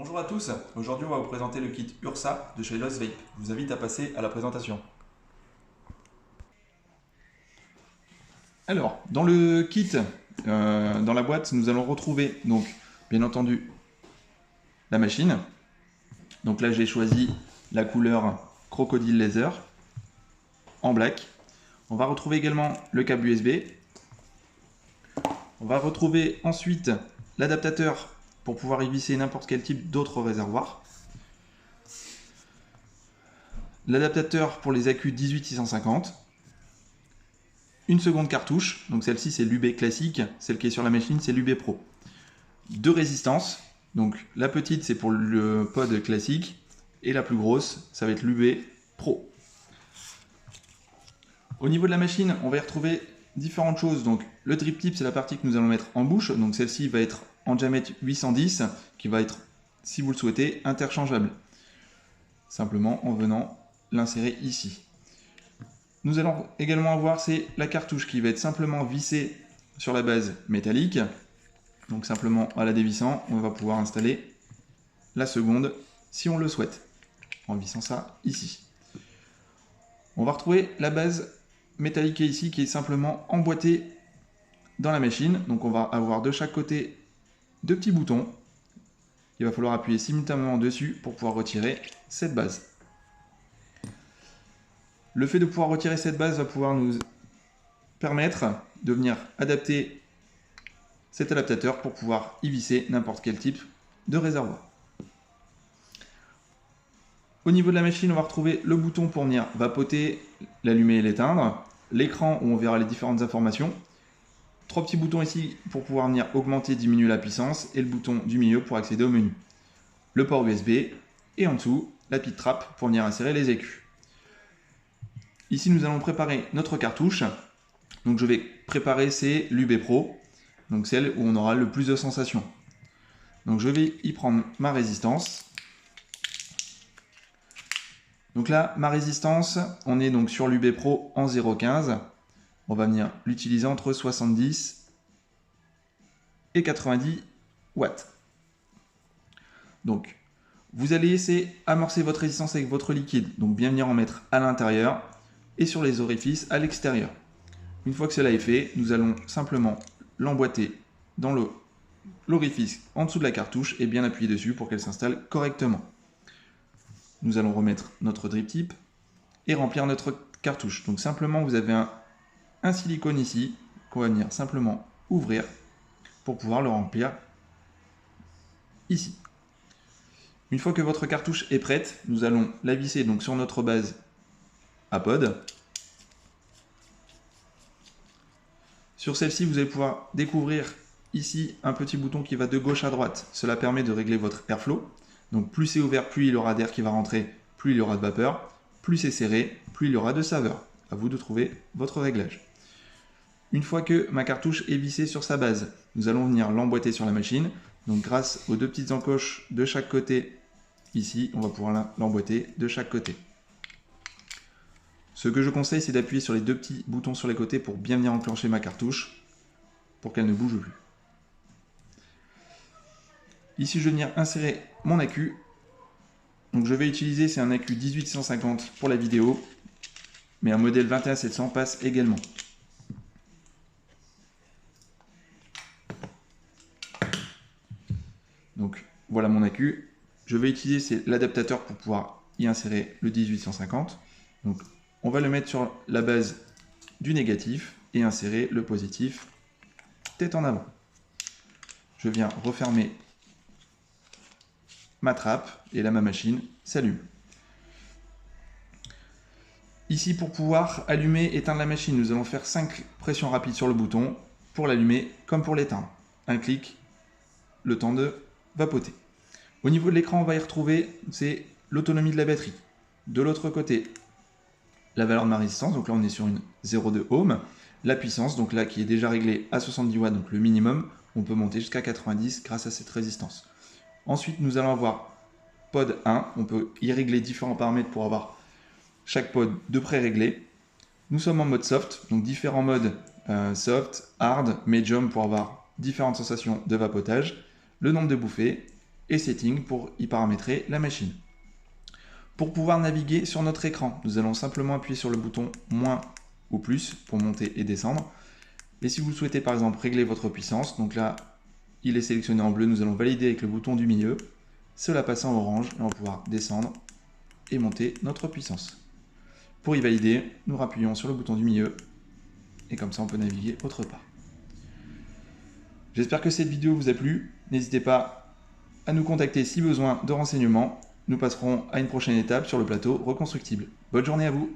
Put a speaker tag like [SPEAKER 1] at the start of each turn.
[SPEAKER 1] Bonjour à tous, aujourd'hui on va vous présenter le kit Ursa de chez Lost Vape. Je vous invite à passer à la présentation. Alors, dans le kit, dans la boîte, nous allons retrouver donc bien entendu la machine. Donc là j'ai choisi la couleur Crocodile Laser en black. On va retrouver également le câble USB. On va retrouver ensuite l'adaptateur pour pouvoir y visser n'importe quel type d'autre réservoir. L'adaptateur pour les accus 18650. Une seconde cartouche, donc celle-ci c'est l'UB classique, celle qui est sur la machine c'est l'UB Pro. Deux résistances, donc la petite c'est pour le pod classique et la plus grosse ça va être l'UB Pro. Au niveau de la machine, on va y retrouver différentes choses. Donc le drip tip c'est la partie que nous allons mettre en bouche, donc celle-ci va être en diamètre 810 qui va être, si vous le souhaitez, interchangeable. Simplement en venant l'insérer ici. Nous allons également avoir la cartouche qui va être simplement vissée sur la base métallique. Donc simplement à la dévissant, on va pouvoir installer la seconde si on le souhaite, en vissant ça ici. On va retrouver la base métallique ici qui est simplement emboîtée dans la machine. Donc on va avoir de chaque côté deux petits boutons. Il va falloir appuyer simultanément dessus pour pouvoir retirer cette base. Le fait de pouvoir retirer cette base va pouvoir nous permettre de venir adapter cet adaptateur pour pouvoir y visser n'importe quel type de réservoir. Au niveau de la machine, on va retrouver le bouton pour venir vapoter, l'allumer et l'éteindre, l'écran où on verra les différentes informations, trois petits boutons ici pour pouvoir venir augmenter, diminuer la puissance et le bouton du milieu pour accéder au menu. Le port USB et en dessous, la petite trappe pour venir insérer les écus. Ici, nous allons préparer notre cartouche. Donc, je vais préparer, c'est l'UB Pro, donc celle où on aura le plus de sensations. Donc, je vais y prendre ma résistance. Donc là, ma résistance, on est donc sur l'UB Pro en 0,15. On va venir l'utiliser entre 70 et 90 watts. Donc, vous allez laisser amorcer votre résistance avec votre liquide. Donc, bien venir en mettre à l'intérieur et sur les orifices à l'extérieur. Une fois que cela est fait, nous allons simplement l'emboîter dans l'orifice en dessous de la cartouche et bien appuyer dessus pour qu'elle s'installe correctement. Nous allons remettre notre drip tip et remplir notre cartouche. Donc simplement, vous avez un silicone ici qu'on va venir simplement ouvrir pour pouvoir le remplir ici. Une fois que votre cartouche est prête, nous allons la visser donc sur notre base à pod. Sur celle-ci, vous allez pouvoir découvrir ici un petit bouton qui va de gauche à droite. Cela permet de régler votre airflow. Donc plus c'est ouvert, plus il y aura d'air qui va rentrer, plus il y aura de vapeur. Plus c'est serré, plus il y aura de saveur. À vous de trouver votre réglage. Une fois que ma cartouche est vissée sur sa base, nous allons venir l'emboîter sur la machine. Donc grâce aux deux petites encoches de chaque côté, ici, on va pouvoir l'emboîter de chaque côté. Ce que je conseille, c'est d'appuyer sur les deux petits boutons sur les côtés pour bien venir enclencher ma cartouche, pour qu'elle ne bouge plus. Ici, je vais venir insérer mon accu. Donc je vais utiliser, c'est un accu 18150 pour la vidéo, mais un modèle 21700 passe également. Donc voilà mon accu. Je vais utiliser l'adaptateur pour pouvoir y insérer le 18150. Donc on va le mettre sur la base du négatif et insérer le positif tête en avant. Je viens refermer ma trappe et là ma machine s'allume. Ici pour pouvoir allumer et éteindre la machine, nous allons faire 5 pressions rapides sur le bouton pour l'allumer comme pour l'éteindre. Un clic, le temps de vapoter. Au niveau de l'écran, on va y retrouver c'est l'autonomie de la batterie. De l'autre côté, la valeur de ma résistance, donc là on est sur une 0,2 ohm. La puissance, donc là qui est déjà réglée à 70 watts, donc le minimum, on peut monter jusqu'à 90 grâce à cette résistance. Ensuite, nous allons avoir pod 1, on peut y régler différents paramètres pour avoir chaque pod de pré-réglé. Nous sommes en mode soft, donc différents modes soft, hard, medium pour avoir différentes sensations de vapotage, le nombre de bouffées et Settings pour y paramétrer la machine. Pour pouvoir naviguer sur notre écran, nous allons simplement appuyer sur le bouton moins ou plus pour monter et descendre. Et si vous souhaitez par exemple régler votre puissance, donc là il est sélectionné en bleu, nous allons valider avec le bouton du milieu. Cela passe en orange et on va pouvoir descendre et monter notre puissance. Pour y valider, nous rappuyons sur le bouton du milieu et comme ça on peut naviguer autre part. J'espère que cette vidéo vous a plu. N'hésitez pas à nous contacter si besoin de renseignements. Nous passerons à une prochaine étape sur le plateau reconstructible. Bonne journée à vous!